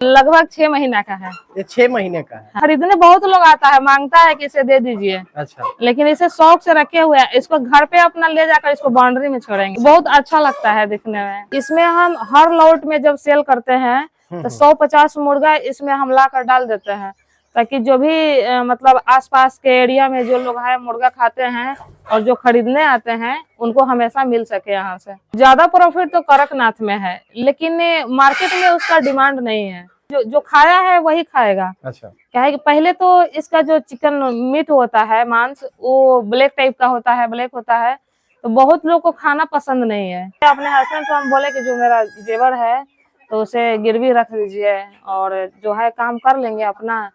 लगभग 6 महीना का है। ये 6 महीने का है। खरीदने बहुत लोग आता है, मांगता है कि इसे दे दीजिए। अच्छा, लेकिन इसे शौक से रखे हुए हैं। इसको घर पे अपना ले जाकर इसको बाउंड्री में छोड़ेंगे। बहुत अच्छा लगता है दिखने में। इसमें हम हर लॉट में जब सेल करते हैं तो 150 मुर्गा इसमें हम ला कर डाल देते हैं, ताकि जो भी मतलब आसपास के एरिया में जो लोग हैं मुर्गा खाते हैं और जो खरीदने आते हैं उनको हमेशा मिल सके। यहाँ से ज्यादा प्रॉफिट तो कड़कनाथ में है, लेकिन मार्केट में उसका डिमांड नहीं है। जो खाया है वही खाएगा। अच्छा, क्या है कि पहले तो इसका जो चिकन मीट होता है, मांस, वो ब्लैक टाइप का होता है, ब्लैक होता है, तो बहुत लोग को खाना पसंद नहीं है। अपने हस्बैंड को हम बोले कि जो मेरा जेवर है तो उसे गिरवी रख दीजिए और जो है काम कर लेंगे अपना,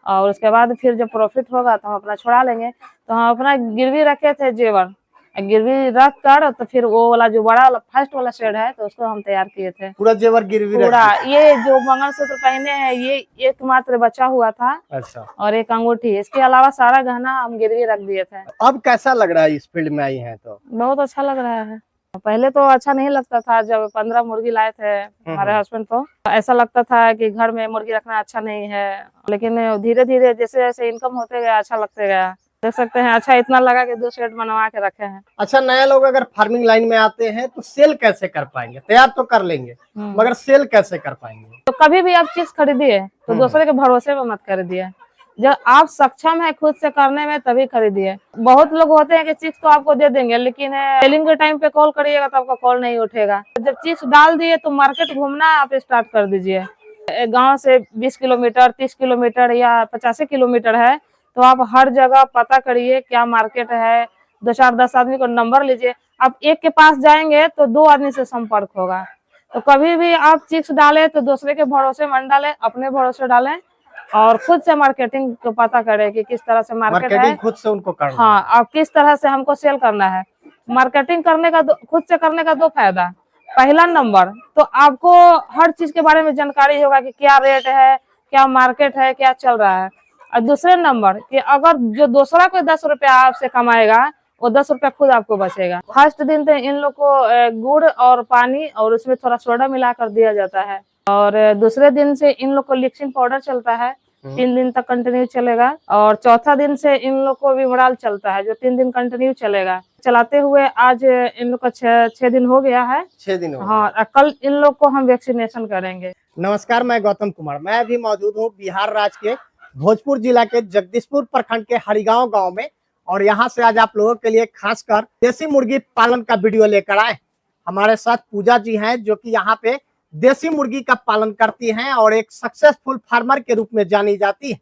और उसके बाद फिर जब प्रॉफिट होगा तो हम अपना छुड़ा लेंगे। तो हम अपना गिरवी रखे थे जेवर, गिरवी रख कर तो फिर वो वाला जो बड़ा वाला फर्स्ट वाला शेड है तो उसको हम तैयार किए थे। पूरा जेवर गिरवी रख पूरा दिया। ये जो मंगलसूत्र पहने हैं ये एकमात्र बचा हुआ था। अच्छा, और एक अंगूठी, इसके अलावा सारा गहना हम गिरवी रख दिए थे। अब कैसा लग रहा है इस फील्ड में आई हैं तो? बहुत अच्छा लग रहा है। पहले तो अच्छा नहीं लगता था। जब 15 मुर्गी लाए थे हमारे हस्बैंड को, ऐसा लगता था कि घर में मुर्गी रखना अच्छा नहीं है, लेकिन धीरे धीरे जैसे जैसे इनकम होते गया अच्छा लगते गया। देख सकते हैं, अच्छा इतना लगा कि 2 शेड बनवा के रखे हैं। अच्छा, नए लोग अगर फार्मिंग लाइन में आते हैं तो सेल कैसे कर पाएंगे? तैयार तो कर लेंगे मगर सेल कैसे कर पाएंगे? तो कभी भी आप चीज खरीदिए तो दूसरे के भरोसे पे मत खरीदिए। जब आप सक्षम है खुद से करने में तभी खरीदिए। बहुत लोग होते हैं कि चिप्स तो आपको दे देंगे, लेकिन सेलिंग के टाइम पे कॉल करिएगा तो आपका कॉल नहीं उठेगा। जब चिप्स डाल दिए तो मार्केट घूमना आप स्टार्ट कर दीजिए। गांव से 20 किलोमीटर, 30 किलोमीटर या 85 किलोमीटर है तो आप हर जगह पता करिए क्या मार्केट है। 2 4 10 आदमी को नंबर लीजिए। आप एक के पास जाएंगे तो 2 आदमी से संपर्क होगा। तो कभी भी आप चिप्स डालें तो दूसरे के भरोसे मत डालें, अपने भरोसे डालें और खुद से मार्केटिंग को पता करें कि किस तरह से मार्केट है। खुद से उनको करना। हाँ, अब किस तरह से हमको सेल करना है। मार्केटिंग करने का खुद से करने का 2 फायदा। पहला नंबर तो आपको हर चीज के बारे में जानकारी होगा कि क्या रेट है, क्या मार्केट है, क्या चल रहा है। और दूसरे नंबर कि अगर जो दूसरा कोई 10 रुपया आपसे कमाएगा वो 10 रुपया खुद आपको बचेगा। फर्स्ट दिन तो इन लोग को गुड़ और पानी और उसमें थोड़ा सोडा मिला कर दिया जाता है, और दूसरे दिन से इन लोग को लिक्सिन पाउडर चलता है, 3 दिन तक कंटिन्यू चलेगा। और चौथा दिन से इन लोग को विमराल चलता है जो 3 दिन कंटिन्यू चलेगा। चलाते हुए आज इन लोग का 6 दिन हो गया है। 6 दिन हो गए। हाँ, कल इन लोग को हम वैक्सीनेशन करेंगे। नमस्कार, मैं गौतम कुमार। मैं अभी मौजूद हूँ बिहार राज्य के भोजपुर जिला के जगदीशपुर प्रखंड के हरिगांव गांव में, और यहाँ से आज आप लोगों के लिए खासकर देसी मुर्गी पालन का वीडियो लेकर आए। हमारे साथ पूजा जी हैं जो कि यहाँ पे देसी मुर्गी का पालन करती हैं और एक सक्सेसफुल फार्मर के रूप में जानी जाती है।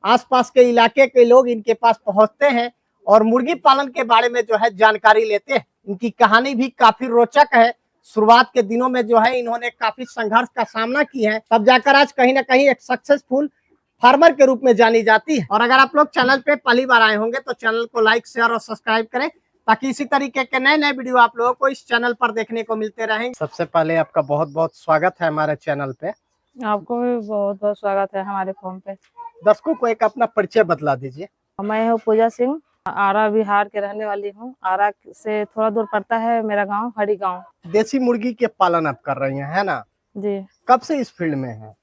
आसपास के इलाके के लोग इनके पास पहुंचते हैं और मुर्गी पालन के बारे में जो है जानकारी लेते हैं। इनकी कहानी भी काफी रोचक है। शुरुआत के दिनों में जो है इन्होंने काफी संघर्ष का सामना किया है, तब जाकर आज कहीं ना कहीं एक सक्सेसफुल फार्मर के रूप में जानी जाती है। और अगर आप लोग चैनल पे पहली बार आए होंगे तो चैनल को लाइक, शेयर और सब्सक्राइब करें, ताकि इसी तरीके के नए नए वीडियो आप लोगों को इस चैनल पर देखने को मिलते रहेंगे। सबसे पहले आपका बहुत बहुत स्वागत है हमारे चैनल पे। आपको भी बहुत बहुत स्वागत है हमारे फॉर्म पे। दर्शकों को एक अपना परिचय बतला दीजिए। मैं हूँ पूजा सिंह, आरा बिहार के रहने वाली हूँ। आरा से थोड़ा दूर पड़ता है मेरा गांव, हरी गांव। देसी मुर्गी के पालन आप कर रही हैं, है ना? जी। कब से इस फील्ड में है?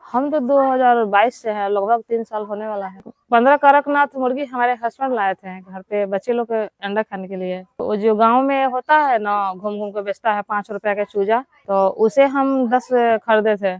हम तो 2022 से हैं, लगभग 3 साल होने वाला है। 15 कड़कनाथ मुर्गी हमारे हस्बैंड लाए थे घर पे बच्चे लोग के अंडा खाने के लिए। वो जो गांव में होता है ना, घूम घूम के बेचता है 5 रुपया का चूजा, तो उसे हम 10 खरीदे थे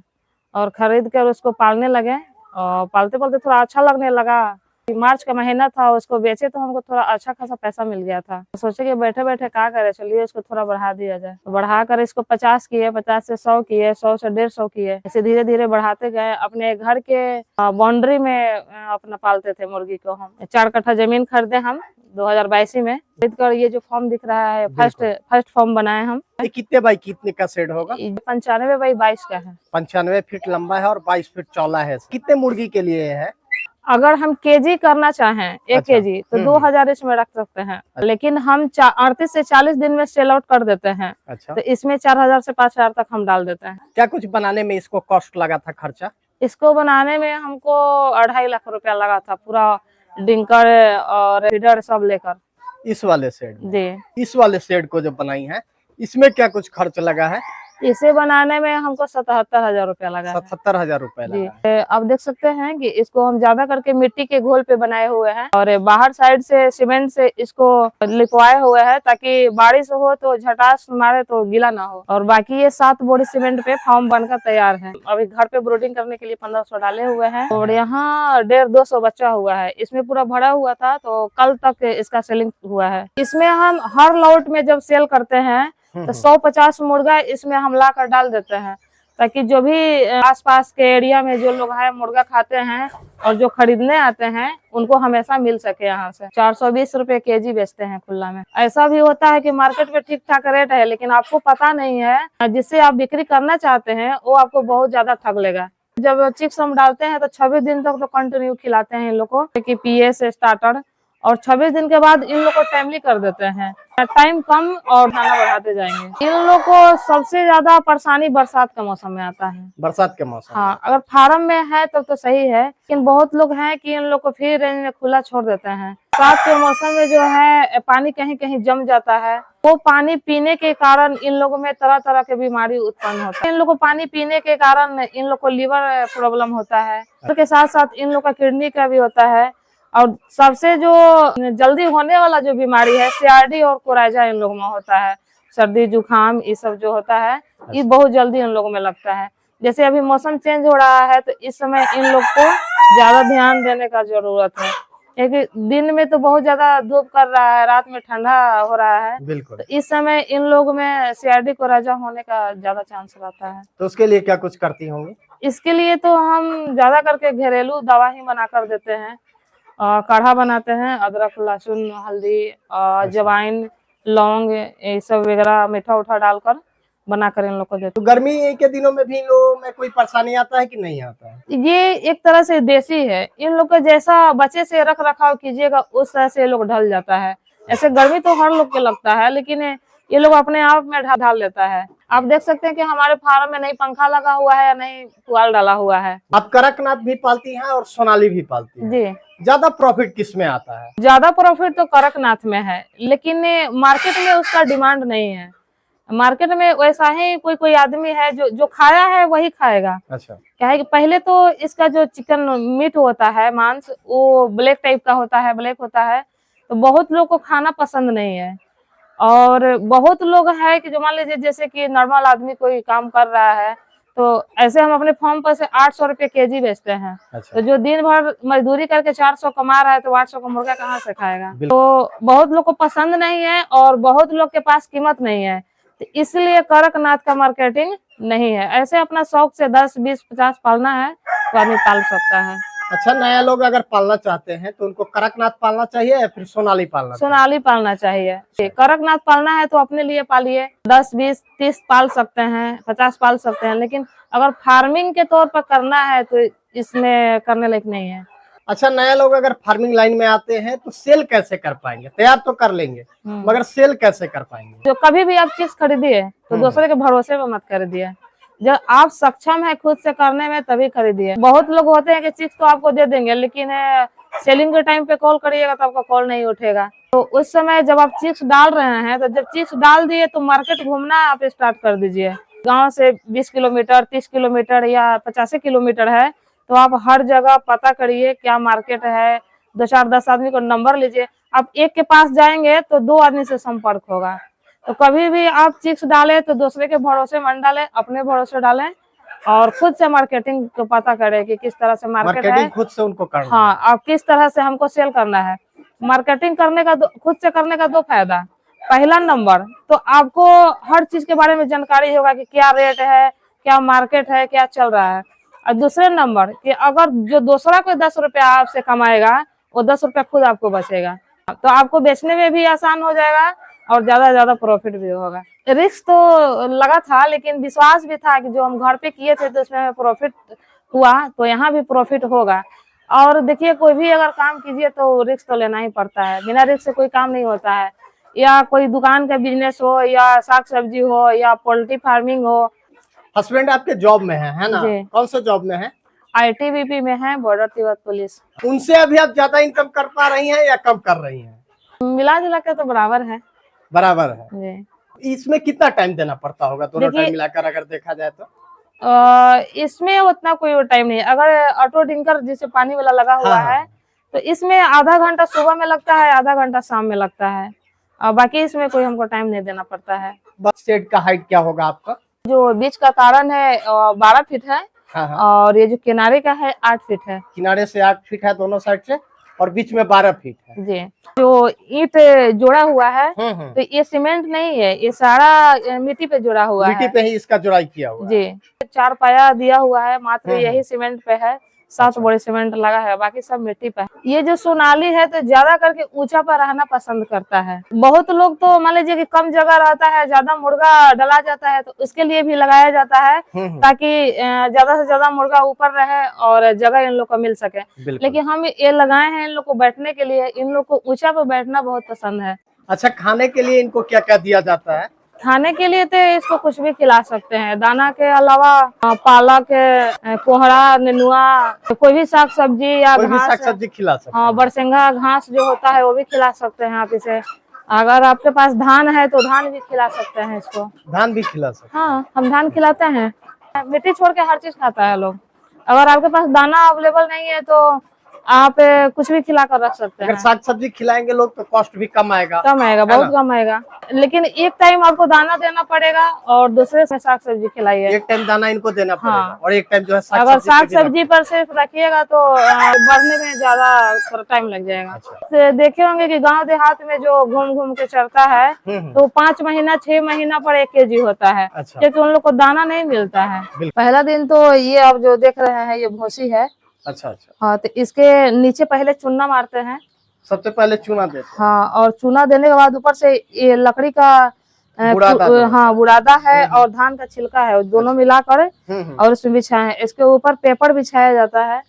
और खरीद कर उसको पालने लगे। और पालते पालते थोड़ा अच्छा लगने लगा। मार्च का महीना था, उसको बेचे तो हमको थोड़ा अच्छा खासा पैसा मिल गया था। तो सोचे कि बैठे बैठे क्या करे, चलिए इसको थोड़ा बढ़ा दिया जाए। तो बढ़ा कर इसको 50 किए, 50 से 100 किए, 100 से 150 किए। ऐसे धीरे धीरे बढ़ाते गए। अपने घर के बाउंड्री में अपना पालते थे मुर्गी को। हम 4 कट्ठा जमीन खरीदे हम 2022 में। खरीद कर ये जो फॉर्म दिख रहा है फर्स्ट फॉर्म बनाए हम। ये कितने बाई कितने का शेड होगा? 95 बाई 22 का है। 95 फीट लंबा है और 22 फीट चौड़ा है। कितने मुर्गी के लिए है? अगर हम केजी करना चाहें 1 केजी तो 2000 इसमें रख सकते हैं। लेकिन हम 38 से 40 दिन में सेल आउट कर देते हैं। अच्छा। तो इसमें 4000 से 5000 तक हम डाल देते हैं। क्या कुछ बनाने में इसको कॉस्ट लगा था, खर्चा? इसको बनाने में हमको 2.5 लाख रुपया लगा था, पूरा डिंकर और फीडर सब लेकर। इस वाले शेड जी। इस वाले शेड को जो बनाई है इसमें क्या कुछ खर्च लगा है? इसे बनाने में हमको 77,000 रुपया लगा है। 77,000 रुपए जी। लगा है। आप देख सकते हैं कि इसको हम ज्यादा करके मिट्टी के घोल पे बनाए हुए हैं और बाहर साइड से सीमेंट से इसको लिपवाए हुए हैं ताकि बारिश हो तो झटास मारे तो गीला ना हो। और बाकी ये 7 बोरी सीमेंट पे फॉर्म बनकर तैयार है। अभी घर पे ब्रोडिंग करने के लिए 1500 डाले हुए हैं और यहाँ 150-200 बच्चा हुआ है। इसमें पूरा भरा हुआ था तो कल तक इसका सेलिंग हुआ है। इसमें हम हर लॉट में जब सेल करते हैं तो 150 मुर्गा इसमें हम ला कर डाल देते हैं ताकि जो भी आसपास के एरिया में जो लोग हैं मुर्गा खाते हैं और जो खरीदने आते हैं उनको हमेशा मिल सके। यहाँ से 420 रुपए केजी बेचते हैं खुला में। ऐसा भी होता है कि मार्केट में ठीक ठाक रेट है लेकिन आपको पता नहीं है, जिससे आप बिक्री करना चाहते हैं वो आपको बहुत ज्यादा ठग लेगा। जब चिक्स हम डालते हैं तो 26 दिन तक तो कंटिन्यू खिलाते हैं इन लोग को कि पीएस स्टार्टर, और 26 दिन के बाद इन लोग को टाइमली कर देते हैं। टाइम कम और खाना बढ़ाते जाएंगे। इन लोग को सबसे ज्यादा परेशानी बरसात का मौसम में आता है। बरसात के मौसम। हाँ, अगर फार्म में है तब तो सही है लेकिन बहुत लोग हैं कि इन लोग को फ्री रेंज में खुला छोड़ देते हैं। बरसात के मौसम में जो है पानी कहीं कहीं जम जाता है, वो पानी पीने के कारण इन लोगों में तरह तरह के बीमारी उत्पन्न होता है। इन लोग को पानी पीने के कारण इन लोग को लीवर प्रॉब्लम होता है, उसके साथ साथ इन लोग का किडनी का भी होता है। और सबसे जो जल्दी होने वाला जो बीमारी है सीआरडी और कोराइजा इन लोगों में होता है। सर्दी जुकाम ये सब जो होता है ये बहुत जल्दी इन लोगों में लगता है। जैसे अभी मौसम चेंज हो रहा है तो इस समय इन लोग को ज्यादा ध्यान देने का जरूरत है क्योंकि दिन में तो बहुत ज्यादा धूप कर रहा है, रात में ठंडा हो रहा है। बिल्कुल। तो इस समय इन लोग में सीआरडी कोराइजा होने का ज्यादा चांस रहता है। तो उसके लिए क्या कुछ करती होंगी? इसके लिए तो हम ज्यादा करके घरेलू दवा ही बना कर देते हैं। काढ़ा बनाते हैं, अदरक लहसुन हल्दी अजवाइन लौंग ये सब वगैरह मीठा उठा डालकर बनाकर इन लोग को देते तो गर्मी के दिनों में भी इन लोगों में कोई परेशानी आता है कि नहीं आता है? हैं। ये एक तरह से देसी है, इन लोग का जैसा बच्चे से रख रखाव कीजिएगा उस तरह से ये लोग ढल जाता है। ऐसे गर्मी तो हर लोग के लगता है लेकिन ये लोग अपने आप में ढाल लेता है। आप देख सकते हैं कि हमारे फार्म में नहीं पंखा लगा हुआ है या नहीं पुआल डाला हुआ है। आप कड़कनाथ भी पालती हैं और सोनाली भी पालती हैं। जी। ज्यादा प्रॉफिट किस में आता है? ज्यादा प्रॉफिट तो कड़कनाथ में है लेकिन मार्केट में उसका डिमांड नहीं है। मार्केट में वैसा ही कोई कोई आदमी है जो खाया है वही खाएगा। अच्छा। क्या है कि पहले तो इसका जो चिकन मीट होता है मांस वो ब्लैक टाइप का होता है, ब्लैक होता है, तो बहुत लोग को खाना पसंद नहीं है। और बहुत लोग है कि जो मान लीजिए जैसे कि नॉर्मल आदमी कोई काम कर रहा है तो ऐसे हम अपने फॉर्म पर से 800 रुपए केजी बेचते हैं। अच्छा। तो जो दिन भर मजदूरी करके 400 कमा रहा है तो 800 का मुर्गा कहाँ से खाएगा। तो बहुत लोग को पसंद नहीं है और बहुत लोग के पास कीमत नहीं है, तो इसलिए कड़कनाथ का मार्केटिंग नहीं है। ऐसे अपना शौक से 10, 20, 50 पालना है तो आदमी पाल सकता है। अच्छा, नया लोग अगर पालना चाहते हैं तो उनको कड़कनाथ पालना चाहिए या फिर सोनाली पालना चाहिए? सोनाली पालना चाहिए। कड़कनाथ पालना है तो अपने लिए पालिए, 10, 20, 30 पाल सकते हैं, 50 पाल सकते हैं, लेकिन अगर फार्मिंग के तौर पर करना है तो इसमें करने लायक नहीं है। अच्छा, नया लोग अगर फार्मिंग लाइन में आते हैं तो सेल कैसे कर पाएंगे? तैयार तो कर लेंगे मगर सेल कैसे कर पाएंगे? जो कभी भी आप चीज खरीदिए तो दूसरे के भरोसे पे मत खरीदिए। जब आप सक्षम है खुद से करने में तभी खरीदिए। बहुत लोग होते हैं कि चिप्स तो आपको दे देंगे लेकिन सेलिंग के टाइम पे कॉल करिएगा तो आपका कॉल नहीं उठेगा। तो उस समय जब आप चिप्स डाल रहे हैं तो जब चिप्स डाल दिए तो मार्केट घूमना आप स्टार्ट कर दीजिए। गांव से 20 किलोमीटर 30 किलोमीटर या 50 किलोमीटर है तो आप हर जगह पता करिए क्या मार्केट है। 2, 4, 10 आदमी को नंबर लीजिए। आप एक के पास जाएंगे तो 2 आदमी से संपर्क होगा। तो कभी भी आप चिप्स डालें तो दूसरे के भरोसे मत डालें, अपने भरोसे डालें और खुद से मार्केटिंग को पता करें कि किस तरह से मार्केट है। खुद से उनको करना। हाँ, आप किस तरह से हमको सेल करना है। मार्केटिंग करने का खुद से करने का 2 फायदा। पहला नंबर तो आपको हर चीज के बारे में जानकारी होगा कि क्या रेट है, क्या मार्केट है, क्या चल रहा है। और दूसरे नंबर कि अगर जो दूसरा कोई 10 रुपया आपसे कमाएगा वो 10 रुपया खुद आपको बचेगा, तो आपको बेचने में भी आसान हो जाएगा और ज्यादा प्रॉफिट भी होगा। रिस्क तो लगा था लेकिन विश्वास भी था कि जो हम घर पे किए थे तो उसमें प्रॉफिट हुआ तो यहाँ भी प्रॉफिट होगा। और देखिए कोई भी अगर काम कीजिए तो रिस्क तो लेना ही पड़ता है, बिना रिस्क से कोई काम नहीं होता है। या कोई दुकान का बिजनेस हो या साग सब्जी हो या पोल्ट्री फार्मिंग हो। हस्बैंड आपके जॉब में है ना? कौन सा जॉब में है? ITBP में है, बॉर्डर तिब्बत पुलिस। उनसे अभी आप ज्यादा इनकम कर पा रही हैं या कम कर रही हैं? मिला जुला के तो बराबर है। बराबर है। जी। इसमें कितना टाइम देना पड़ता होगा दोनों देखिए, टाइम मिलाकर अगर देखा जाए तो? इसमें उतना कोई टाइम नहीं। अगर ऑटो टिंकर जिसे पानी वाला लगा हुआ हाँ, है तो इसमें आधा घंटा सुबह में लगता है, आधा घंटा शाम में लगता है, और बाकी इसमें कोई हमको टाइम नहीं देना पड़ता है। बस शेड का हाइट क्या होगा आपका? जो बीच का कारण है 12 फीट है, हाँ हाँ, और ये जो किनारे का है 8 फीट है। किनारे से 8 फीट है दोनों साइड से, और बीच में 12 फीट है। जी, जो ईंट जोड़ा हुआ है तो ये सीमेंट नहीं है, ये सारा मिट्टी पे जोड़ा हुआ मिट्टी है। पे ही इसका जुड़ाई किया हुआ है। जी, 4 पाया दिया हुआ है, मात्र यही सीमेंट पे है, 7 अच्छा। बोरे सीमेंट लगा है, बाकी सब मिट्टी पे है। ये जो सोनाली है तो ज्यादा करके ऊंचा पर रहना पसंद करता है। बहुत लोग तो मान लीजिए कि कम जगह रहता है, ज्यादा मुर्गा डला जाता है, तो उसके लिए भी लगाया जाता है ताकि ज्यादा से ज्यादा मुर्गा ऊपर रहे और जगह इन लोग को मिल सके। लेकिन हम ये लगाए हैं इन लोग को बैठने के लिए, इन लोग को ऊंचा पर बैठना बहुत पसंद है। अच्छा, खाने के लिए इनको क्या क्या दिया जाता है? खाने के लिए तो इसको कुछ भी खिला सकते हैं, दाना के अलावा पालक, कोहड़ा, नेनुआ, कोई भी साग सब्जी या कोई भी घास, साग सब्जी खिला सकते हाँ, हैं। बरसिंगा घास जो होता है वो भी खिला सकते हैं आप इसे। अगर आपके पास धान है तो धान भी खिला सकते हैं इसको। धान भी खिला सकते हैं। हाँ, हम धान खिलाते हैं। मिट्टी छोड़ के हर चीज खाता है लोग। अगर आपके पास दाना अवेलेबल नहीं है तो आप कुछ भी खिला कर रख सकते अगर हैं। साग सब्जी खिलाएंगे लोग तो कॉस्ट भी कम आएगा। कम आएगा, बहुत कम आएगा। लेकिन एक टाइम आपको दाना देना पड़ेगा और दूसरे से साग सब्जी खिलाइए। एक टाइम दाना इनको देना पड़ेगा। हाँ। और एक टाइम जो है अगर साग सब्जी पर सिर्फ रखिएगा तो बढ़ने में ज्यादा टाइम लग जाएगा। तो देखे होंगे कि गांव देहात में जो घूम घूम के चरता है तो 5 महीना 6 महीना पर 1 kg होता है, क्योंकि उन लोग को दाना नहीं मिलता है। पहला दिन तो ये आप जो देख रहे हैं ये भूसी है। अच्छा अच्छा। हाँ, तो इसके नीचे पहले चूना मारते हैं। सबसे पहले चूना देते हैं। हाँ, और चूना देने के बाद ऊपर से ये लकड़ी का हाँ बुरादा है और धान का छिलका है, दोनों मिलाकर और उसमें बिछाए। इसके ऊपर पेपर बिछाया जाता है।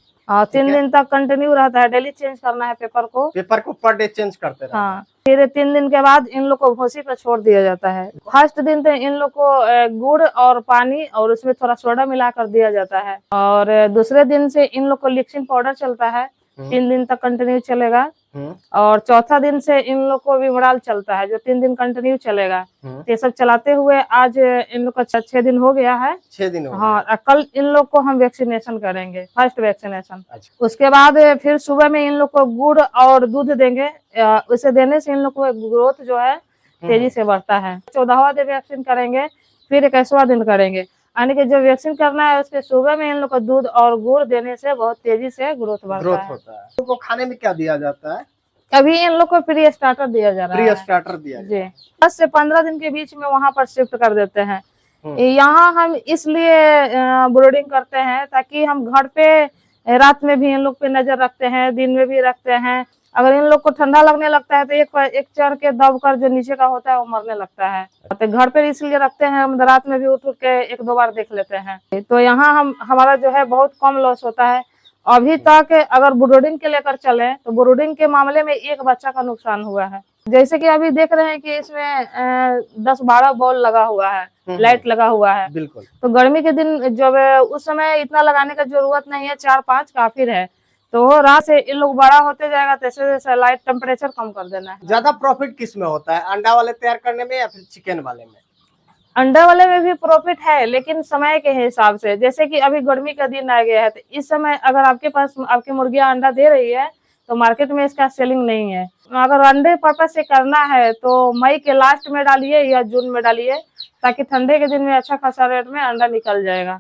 3 दिन तक कंटिन्यू रहता है, डेली चेंज करना है पेपर को। पेपर को पर डे चेंज करते रहना। हाँ, फिर 3 दिन के बाद इन लोग को भूसी पर छोड़ दिया जाता है। फर्स्ट दिन तो इन लोग को गुड़ और पानी और उसमें थोड़ा सोडा मिला कर दिया जाता है, और दूसरे दिन से इन लोग को लिक्सिन पाउडर चलता है, 3 दिन तक कंटिन्यू चलेगा। और चौथा दिन से इन लोग को विमराल चलता है जो 3 दिन कंटिन्यू चलेगा। ये सब चलाते हुए आज इन लोग का 6 दिन हो गया है। 6 दिन हो गया। हाँ, कल इन लोग को हम वैक्सीनेशन करेंगे, फर्स्ट वैक्सीनेशन। अच्छा। उसके बाद फिर सुबह में इन लोग को गुड़ और दूध देंगे। उसे देने से इन लोग को ग्रोथ जो है तेजी से बढ़ता है। 14वां दिन वैक्सीन करेंगे, फिर 21वां दिन करेंगे, यानी कि जो वैक्सीन करना है उसके सुबह में इन लोग को दूध और गुड़ देने से बहुत तेजी से ग्रोथ बढ़ता है। होता है। तो खाने में क्या दिया जाता है? अभी इन लोग को प्री स्टार्टर दिया जा रहा है। प्री स्टार्टर दिया जी, 10 से 15 दिन के बीच में वहाँ पर शिफ्ट कर देते हैं। यहाँ हम इसलिए ब्रीडिंग करते हैं ताकि हम घर पे रात में भी इन लोग पे नजर रखते हैं, दिन में भी रखते हैं। अगर इन लोग को ठंडा लगने लगता है तो एक चढ़ के दब कर जो नीचे का होता है वो मरने लगता है। तो घर पे इसलिए रखते हैं, हम रात में भी उठ के 1-2 बार देख लेते हैं। तो यहाँ हमारा जो है बहुत कम लॉस होता है। अभी तक अगर ब्रीडिंग के लेकर चले तो ब्रीडिंग के मामले में 1 बच्चा का नुकसान हुआ है। जैसे कि अभी देख रहे हैं कि इसमें 10-12 बॉल लगा हुआ है, लाइट लगा हुआ है। बिल्कुल। तो गर्मी के दिन जब उस समय इतना लगाने का जरूरत नहीं है, 4-5 काफी है। तो रात से इन लोग बड़ा होते जाएगा, जैसे जैसे लाइट टेम्परेचर कम कर देना है। ज्यादा प्रॉफिट किस में होता है, अंडा वाले तैयार करने में या फिर चिकन वाले में? अंडा वाले में भी प्रॉफिट है, लेकिन समय के हिसाब से। जैसे कि अभी गर्मी का दिन आ गया है तो इस समय अगर आपके पास आपकी मुर्गियां अंडा दे रही है तो मार्केट में इसका सेलिंग नहीं है। अगर अंडे पर्पज से करना है तो मई के लास्ट में डालिए या जून में डालिए, ताकि ठंडे के दिन में अच्छा खासा रेट में अंडा निकल जाएगा।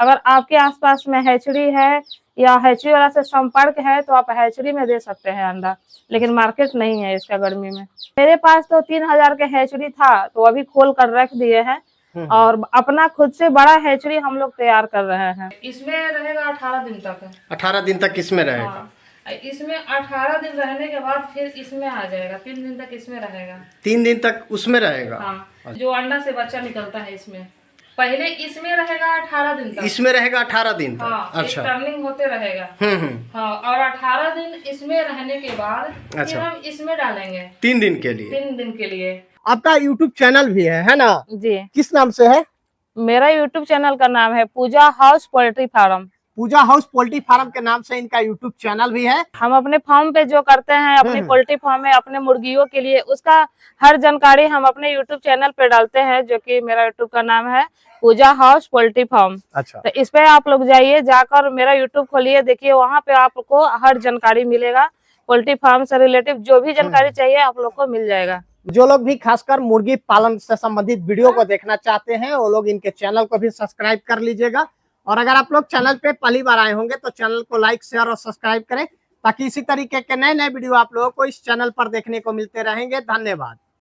अगर आपके आसपास में हैचरी है या हैचरी वाला से संपर्क है तो आप हैचरी में दे सकते हैं अंडा, लेकिन मार्केट नहीं है इसका गर्मी में। मेरे पास तो 3000 के हैचरी था, तो अभी खोल कर रख दिए हैं और अपना खुद से बड़ा हैचरी हम लोग तैयार कर रहे हैं। इसमें रहेगा 18 दिन तक। 18 दिन तक इसमें रहेगा। हाँ, इसमें 18 दिन रहने के बाद फिर इसमें आ जाएगा। 3 दिन तक इसमें रहेगा। 3 दिन तक उसमें रहेगा। हाँ, जो अंडा से बच्चा निकलता है इसमें पहले इसमें रहेगा 18 दिन तक। इसमें रहेगा 18 दिन तक। हाँ, अच्छा। टर्निंग होते रहेगा। हाँ, और 18 दिन इसमें रहने के बाद फिर हम इसमें डालेंगे 3 दिन के लिए। 3 दिन के लिए। आपका YouTube चैनल भी है ना? जी। किस नाम से है? मेरा YouTube चैनल का नाम है पूजा हाउस पोल्ट्री फार्म। पूजा हाउस पोल्ट्री फार्म के नाम से इनका यूट्यूब चैनल भी है। हम अपने फार्म पे जो करते हैं, अपने पोल्ट्री फार्म में अपने मुर्गियों के लिए, उसका हर जानकारी हम अपने यूट्यूब चैनल पे डालते हैं, जो कि मेरा यूट्यूब का नाम है पूजा हाउस पोल्ट्री फार्म। अच्छा, तो इस पे आप लोग जाइए, जाकर मेरा यूट्यूब खोलिए, देखिए वहाँ पे आपको हर जानकारी मिलेगा। पोल्ट्री फार्म से रिलेटिव जो भी जानकारी चाहिए आप लोग को मिल जाएगा। जो लोग भी खासकर मुर्गी पालन से संबंधित वीडियो को देखना चाहते हैं वो लोग इनके चैनल को भी सब्सक्राइब कर लीजिएगा। और अगर आप लोग चैनल पे पहली बार आए होंगे तो चैनल को लाइक, शेयर और सब्सक्राइब करें, ताकि इसी तरीके के नए नए वीडियो आप लोगों को इस चैनल पर देखने को मिलते रहेंगे। धन्यवाद।